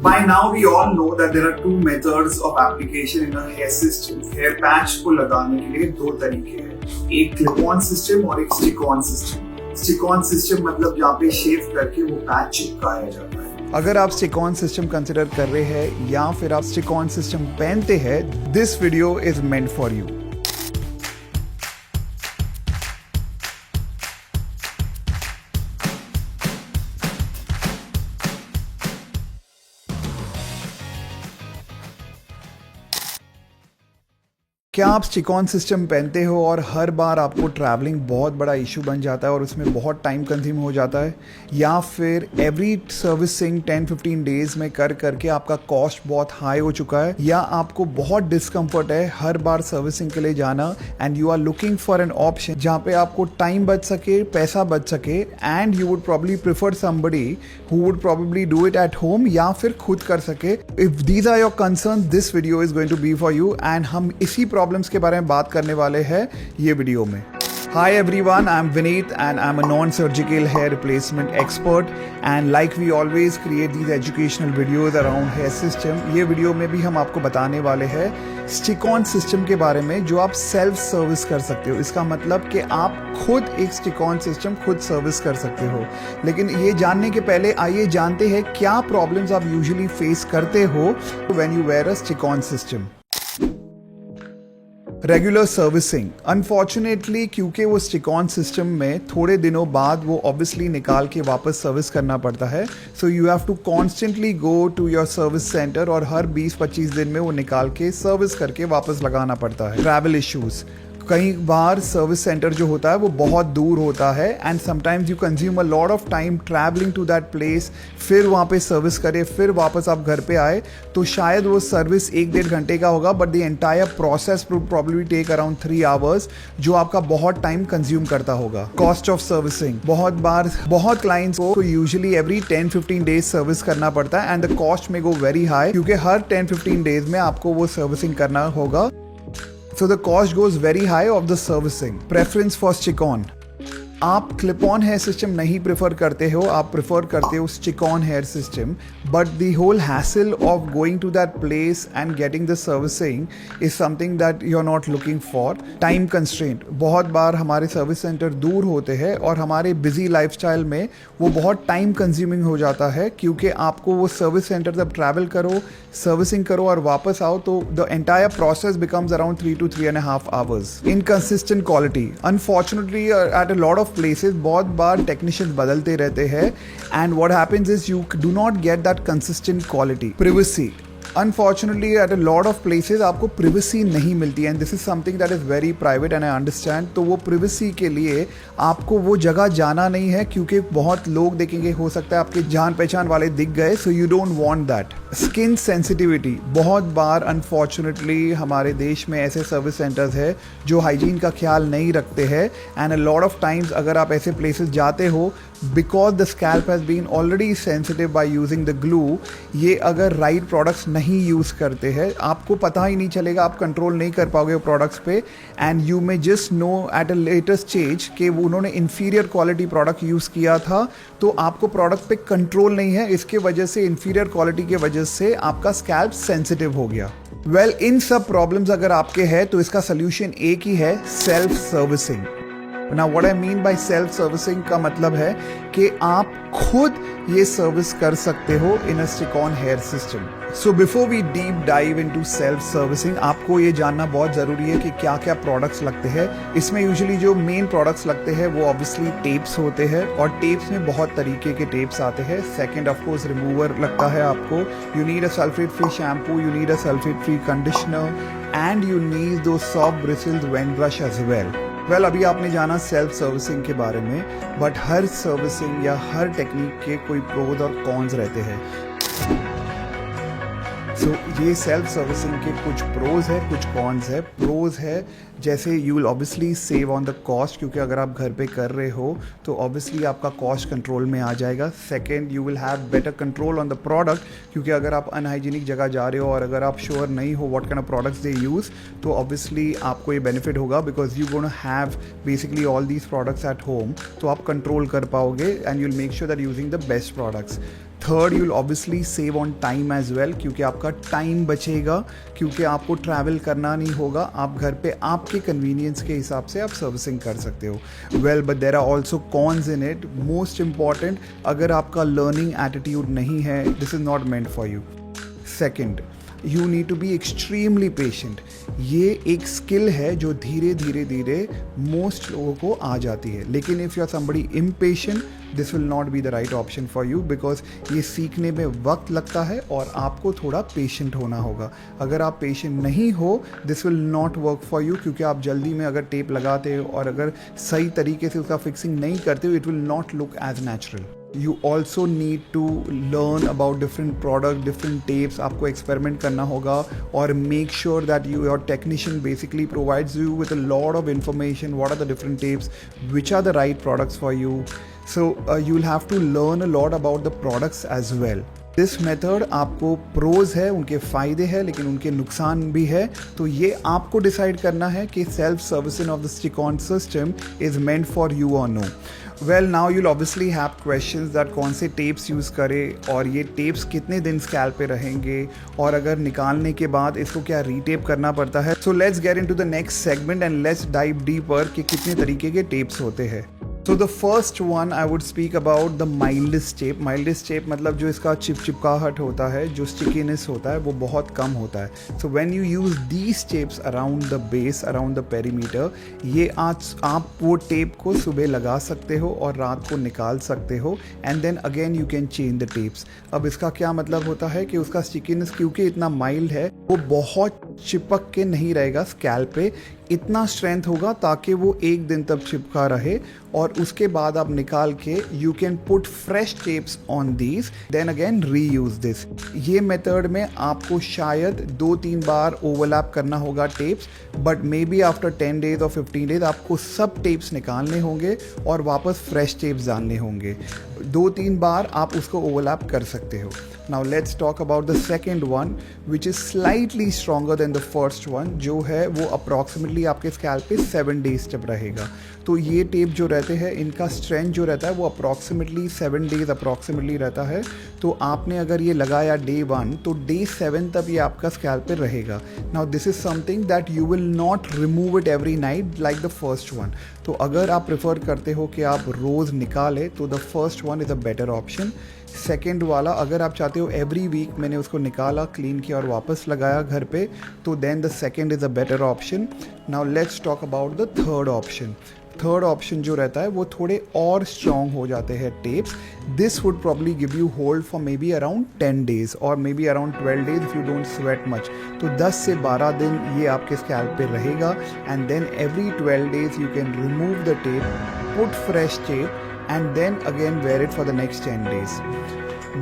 By now we all know that there are two methods of application in a hair system. Hair patch को लगाने के लिए दो तरीके हैं, एक क्लिप ऑन सिस्टम और एक stick on system. Stick on system मतलब जहाँ पे शेव करके वो पैच चिपकाया जाता है। अगर आप स्टिक ऑन सिस्टम कंसिडर कर रहे हैं या फिर आप स्टिक ऑन सिस्टम पहनते हैं, this video is meant for you. क्या आप स्टिक ऑन सिस्टम पहनते हो और हर बार आपको ट्रैवलिंग बहुत बड़ा इशू बन जाता है और उसमें बहुत टाइम कंज्यूम हो जाता है, या फिर एवरी सर्विसिंग 10-15 डेज में कर करके आपका कॉस्ट बहुत हाई हो चुका है, या आपको बहुत डिस्कम्फर्ट है हर बार सर्विसिंग के लिए जाना and you are looking for an option जहाँ पे आपको टाइम बच सके, पैसा बच सके, and you would probably prefer somebody who would probably do it at home या फिर खुद कर सके। If these are your concern, this video is going to be for you and हम इसी प्रॉब्लम्स के बारे में बात करने वाले हैं ये वीडियो में। Hi everyone, I'm Vineet and I'm a non-surgical hair replacement expert and like we always create these educational videos around hair system, ये वीडियो में भी हम आपको बताने वाले हैं स्टिक ऑन सिस्टम के बारे में जो आप सेल्फ सर्विस कर सकते हो। इसका मतलब कि आप खुद एक स्टिक ऑन सिस्टम खुद सर्विस कर सकते हो। लेकिन ये जानने के पहले आइए जानते हैं क्या प्रॉब्लम्स आप यूजुअली फेस करते हो when you wear a stick on system. Regular servicing, unfortunately क्योंकि वो स्टिक ऑन सिस्टम में थोड़े दिनों बाद वो ऑब्वियसली निकाल के वापस सर्विस करना पड़ता है, so you have to constantly go to your service centre और हर 20-25 दिन में वो निकाल के सर्विस करके वापस लगाना पड़ता है। ट्रैवल इश्यूज़, कई बार सर्विस सेंटर जो होता है वो बहुत दूर होता है and sometimes you consume a lot of time travelling to that place, फिर वहाँ पे सर्विस करे, फिर वापस आप घर पे आए, तो शायद वो सर्विस 1-1.5 घंटे का होगा but the entire process probably take around 3 hours, जो आपका बहुत टाइम कंज्यूम करता होगा। कॉस्ट ऑफ सर्विसिंग, बहुत बार बहुत क्लाइंट्स को यूजुअली एवरी 10-15 डेज सर्विस करना पड़ता है एंड द कॉस्ट में गो वेरी हाई क्योंकि हर 10-15 डेज में आपको वो सर्विसिंग करना होगा। So the cost goes very high of the servicing. Preference for stick-on. आप क्लिप ऑन हेयर सिस्टम नहीं प्रेफर करते हो, आप प्रेफर करते हो stick on hair system, but the whole hassle of going to that place and getting the servicing is something that you are not looking for. Time constraint, बहुत बार हमारे service centre दूर होते हैं और हमारे बिजी लाइफस्टाइल में वो बहुत टाइम कंज्यूमिंग हो जाता है क्योंकि आपको वो सर्विस सेंटर जब ट्रैवल करो, सर्विसिंग करो और वापस आओ तो the entire process becomes around 3 to 3.5 hours. Inconsistent quality, unfortunately at a lot of places बहुत बार टेक्नीशियंस बदलते रहते हैं and what happens is you do not get that consistent quality. Privacy, unfortunately at a lot of places आपको privacy नहीं मिलती है and this is something that is very private and I understand. तो वो privacy के लिए आपको वो जगह जाना नहीं है क्योंकि बहुत लोग देखेंगे, हो सकता है आपके जान पहचान वाले दिख गए, so you don't want that. Skin sensitivity, बहुत बार अनफॉर्चुनेटली हमारे देश में ऐसे सर्विस सेंटर्स है जो हाइजीन का ख्याल नहीं रखते हैं and a lot of times अगर आप ऐसे प्लेसेस जाते हो because the scalp has been already sensitive by using the glue, ये अगर राइट प्रोडक्ट्स नहीं यूज़ करते हैं आपको पता ही नहीं चलेगा, आप कंट्रोल नहीं कर पाओगे प्रोडक्ट्स पे and you may just know at a later stage कि वो उन्होंने इन्फीरियर क्वालिटी प्रोडक्ट यूज़ किया था, तो आपको प्रोडक्ट पे कंट्रोल नहीं है, इसके वजह से इन्फीरियर क्वालिटी के वजह से आपका स्कैल्प सेंसिटिव हो गया। वेल, इन सब प्रॉब्लम्स अगर आपके हैं तो इसका सोल्यूशन एक ही है, self servicing. Now what I mean by self servicing का मतलब है कि आप खुद ये सर्विस कर सकते हो in a stick on hair system. So before we deep dive into self servicing, आपको ये जानना बहुत ज़रूरी है कि क्या क्या प्रोडक्ट्स लगते हैं। इसमें यूजुअली जो मेन प्रोडक्ट्स लगते हैं वो ऑब्वियसली टेप्स होते हैं और टेप्स में बहुत तरीके के टेप्स आते हैं। सेकेंड ऑफ कोर्स रिमूवर लगता है आपको, you need a sulphate free shampoo, you need a sulphate free conditioner and you need to soft bristles when brush as well, अभी आपने जाना सेल्फ सर्विसिंग के बारे में, बट हर सर्विसिंग या हर टेक्निक के कोई प्रोज और कॉन्स रहते हैं। सो ये सेल्फ सर्विसिंग के कुछ प्रोज है, कुछ कॉन्स है। प्रोज है जैसे you will obviously save on the cost, क्योंकि अगर आप घर पे कर रहे हो तो ऑब्वियसली आपका कॉस्ट कंट्रोल में आ जाएगा। Second, you will have better control on the product, क्योंकि अगर आप अनहाइजीनिक जगह जा रहे हो और अगर आप श्योर नहीं हो what kind of products they use, तो ऑब्वियसली आपको ये बेनिफिट होगा because you gonna have basically all these products at home, तो आप कंट्रोल कर पाओगे and you will make sure that using the best products. Third, you will obviously save on time as well, क्योंकि आपका time बचेगा, क्योंकि आपको travel करना नहीं होगा, आप घर पे आपके कन्वीनियंस के हिसाब से आप सर्विसिंग कर सकते हो. Well, but there are also cons in it. Most important, अगर आपका लर्निंग एटीट्यूड नहीं है, this is not meant for you. Second, you need to be extremely patient. ये एक स्किल है जो धीरे धीरे धीरे मोस्ट लोगों को आ जाती है, लेकिन if you are somebody impatient, this will not be the right option for you, because ये सीखने में वक्त लगता है और आपको थोड़ा पेशेंट होना होगा. अगर आप पेशेंट नहीं हो, this will not work for you, क्योंकि आप जल्दी में अगर टेप लगाते हो और अगर सही तरीके से उसका फिक्सिंग नहीं करते हो, it will not look as natural. You also need to learn about different product, different tapes. आपको experiment करना होगा और make sure that your technician basically provides you with a lot of information. What are the different tapes? Which are the right products for you? So you'll have to learn a lot about the products as well. This method आपको pros है, उनके फ़ायदे हैं, लेकिन उनके नुकसान भी है. तो ये आपको डिसाइड करना है कि self servicing of the stick on system is meant for you और no. Well, now you'll obviously have questions that कौन से टेप्स यूज़ करें और ये टेप्स कितने दिन स्कैल्प पे रहेंगे, और अगर निकालने के बाद इसको क्या रीटेप करना पड़ता है. So let's get into the next segment and let's dive deeper कि कितने तरीके के टेप्स होते हैं. So the first one I would speak about the mildest tape. Mildest tape मतलब जो इसका चिपचिपाहट होता है, जो stickiness होता है, वो बहुत कम होता है. So when you use these tapes around the base, around the perimeter, ये आज आप वो टेप को सुबह लगा सकते हो और रात को निकाल सकते हो, and then again you can change the tapes. अब इसका क्या मतलब होता है कि उसका stickiness क्योंकि इतना माइल्ड है, वो बहुत चिपक के नहीं रहेगा स्कैल्प पे, इतना स्ट्रेंथ होगा ताकि वो एक दिन तक चिपका रहे, और उसके बाद आप निकाल के you can put fresh tapes on these, then again reuse this. ये मेथड में आपको शायद 2-3 बार ओवरलैप करना होगा tapes, but maybe after 10 days और 15 days आपको सब टेप्स निकालने होंगे और वापस फ्रेश टेप्स डालने होंगे. 2-3 बार आप उसको ओवरलैप कर सकते हो. Now let's talk about the second one, which is slightly stronger than the first one, जो है वो approximately आपके स्कैल्प पे 7 days तक रहेगा. तो ये टेप जो रहते हैं, इनका स्ट्रेंथ जो रहता है वो approximately 7 days approximately रहता है. तो आपने अगर ये लगाया day 1, तो day 7 तक ये आपका स्कैल्प पे रहेगा. Now this is something that you will not remove it every night like the first one. तो अगर आप प्रेफर करते हो कि आप रोज़ निकालें, तो the first one is a better option. Second वाला, अगर आप चाहते हो एवरी वीक मैंने उसको निकाला, क्लीन किया और वापस लगाया घर पे, तो then the second is a better option. Now let's talk about the third option. Third option जो रहता है वो थोड़े और स्ट्रॉन्ग हो जाते हैं tapes. This would probably give you hold for may be around 10 days और may be around 12 days if you don't sweat much. तो 10 से 12 दिन ये आपके स्कैल्प पे रहेगा, and then every 12 days you can remove the tape, put fresh tape, and then again wear it for the next 10 days.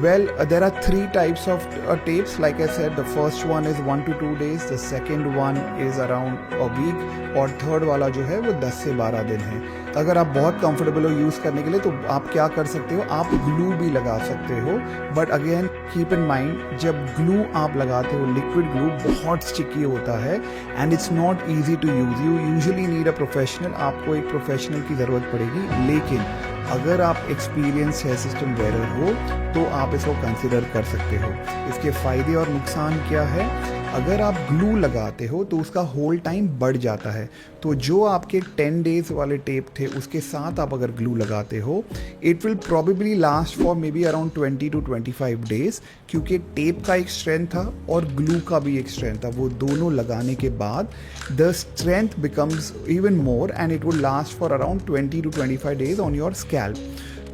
Well, there are 3 types of tapes. Like I said, the first one is 1 to 2 days, the second one is around a week, और third वाला जो है वो 10 से 12 दिन है. अगर आप बहुत कंफर्टेबल हो यूज़ करने के लिए, तो आप क्या कर सकते हो, आप ग्लू भी लगा सकते हो. But again keep in mind, जब ग्लू आप लगाते हो, लिक्विड ग्लू बहुत स्टिकी होता है and it's not easy to use. You usually need a professional, आपको एक प्रोफेशनल की ज़रूरत पड़ेगी. लेकिन अगर आप एक्सपीरियंस है सिस्टम वेयर हो, तो आप इसको कंसिडर कर सकते हो. इसके फ़ायदे और नुकसान क्या है? अगर आप ग्लू लगाते हो तो उसका होल्ड टाइम बढ़ जाता है. तो जो आपके 10 days वाले टेप थे, उसके साथ आप अगर ग्लू लगाते हो, it will probably last for may be around 20 to 25 days, क्योंकि टेप का एक स्ट्रेंथ था और ग्लू का भी एक स्ट्रेंथ था. वो दोनों लगाने के बाद the strength becomes even more and it will last for around 20 to 25 days on your scalp.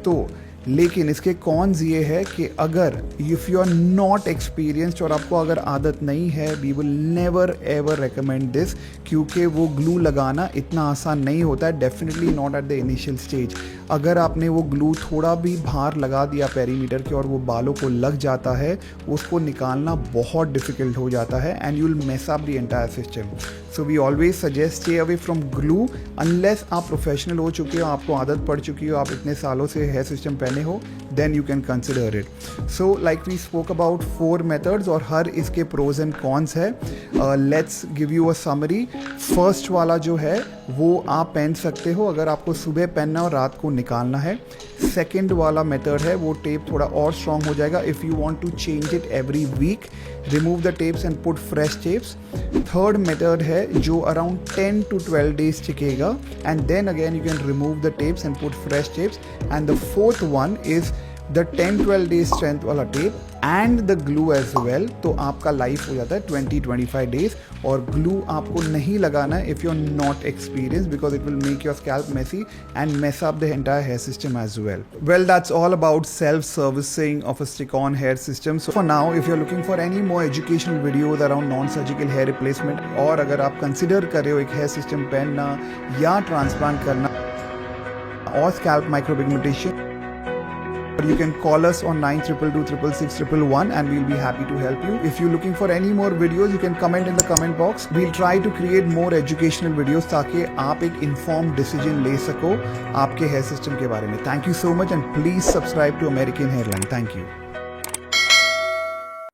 तो लेकिन इसके कॉन्स ये है कि अगर if you are not experienced और आपको अगर आदत नहीं है, we will never ever recommend this, क्योंकि वो ग्लू लगाना इतना आसान नहीं होता है, definitely not at the initial stage. अगर आपने वो ग्लू थोड़ा भी बाहर लगा दिया पेरीमीटर के और वो बालों को लग जाता है, उसको निकालना बहुत डिफ़िकल्ट हो जाता है and you will mess up the entire system. So we always suggest stay away from glue unless आप प्रोफेशनल हो चुके हो, आपको आदत पड़ चुकी हो, आप इतने सालों से हेयर सिस्टम पहने हो, then you can consider it. So like we spoke about 4 methods और हर इसके pros and cons है. Let's give you a summary. First वाला जो है वो आप पहन सकते हो अगर आपको सुबह पहनना और रात को निकालना है। सेकंड वाला मेथड है वो टेप थोड़ा और स्ट्रॉन्ग हो जाएगा if you want to change it every week, remove the tapes and put fresh tapes. Third method है जो अराउंड 10 to 12 days टिकेगा and then again you can remove the tapes and put fresh tapes. And the fourth one is the 10-12 days strength वाला tape and the glue as well. तो आपका life हो जाता है 20-25 days। और glue आपको नहीं लगाना है if you are not experience because it will make your scalp messy and mess up the entire hair system as well. Well that's all about self servicing of a stick on hair system. So for now if you are looking for any more educational videos around non surgical hair replacement और अगर आप consider कर रहे हो एक hair system पहनना या transplant करना और scalp micropigmentation, you can call us on 9222666111 and we'll be happy to help you. If you're looking for any more videos, you can comment in the comment box. We'll try to create more educational videos ताकि आप एक informed decision ले सको आपके hair system के बारे में. Thank you so much and please subscribe to American Hairline. Thank you.